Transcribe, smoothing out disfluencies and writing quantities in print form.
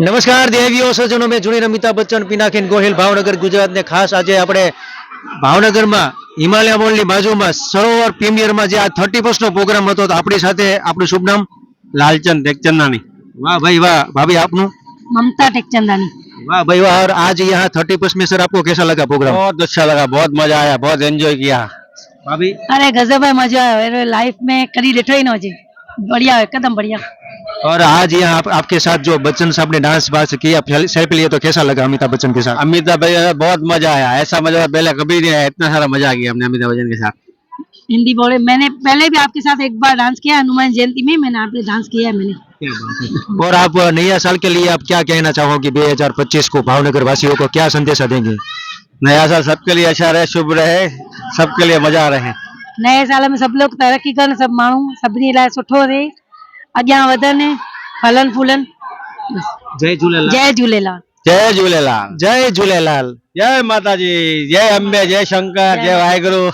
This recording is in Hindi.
નમસ્કાર દેવીઓ સજ્જનો, મેં જૂની અમિતાભ બચ્ચન, પિનાકીન ગોહિલ, ભાવનગર ગુજરાત ને ખાસ આજે આપણે ભાવનગરમાં હિમાલય મોલની બાજુમાં સરોવર પ્રીમિયરમાં જે આ 31st નો પ્રોગ્રામ હતો, તો આપણી સાથે આપણું શુભ નામ लालचंद टेकचंदानी। वाह भाई वाह। भाभी आपनु? ममता टेकचंदानी। वाह भाई वाह। और आज यहाँ 31st में सर आपको कैसा लगा प्रोग्राम? बहुत अच्छा लगा, बहुत मजा आया, बहुत एंजॉय किया। भाभी? अरे गजब है, मजा आया लाइफ में, कभी लेटो ही ना जी, बढ़िया एकदम बढ़िया। और आज यहाँ आपके साथ जो बच्चन साहब ने डांस बास किया, सेल्फी लिए, तो कैसा लगा अमिताभ बच्चन के साथ? अमिताभ बच्चन बहुत मजा आया, ऐसा मजा पहले कभी नहीं आया, इतना सारा मजा आ गया हमने अमिताभ बच्चन के साथ। हिंदी बोले, मैंने पहले भी आपके साथ एक बार डांस किया, हनुमान जयंती में मैंने आपके डांस किया है मैंने। और आप नया साल के लिए आप क्या कहना चाहोगे 2025 को भावनगर वासियों को क्या संदेशा देंगे? नया साल सबके लिए अच्छा रहे, शुभ रहे, सबके लिए मजा रहे। नए साल में सब लोग तरक्की कर, सब माण्हू सभिनी लाइ सुठो रहे, अॻियां वधनि, फलन फूलन। जय झूलेलाल। जय झूलेलाल। जय झूलेलाल। जय झूलेलाल। जय माता जी, जय अम्बे, जय शंकर, जय वाहेगुरु।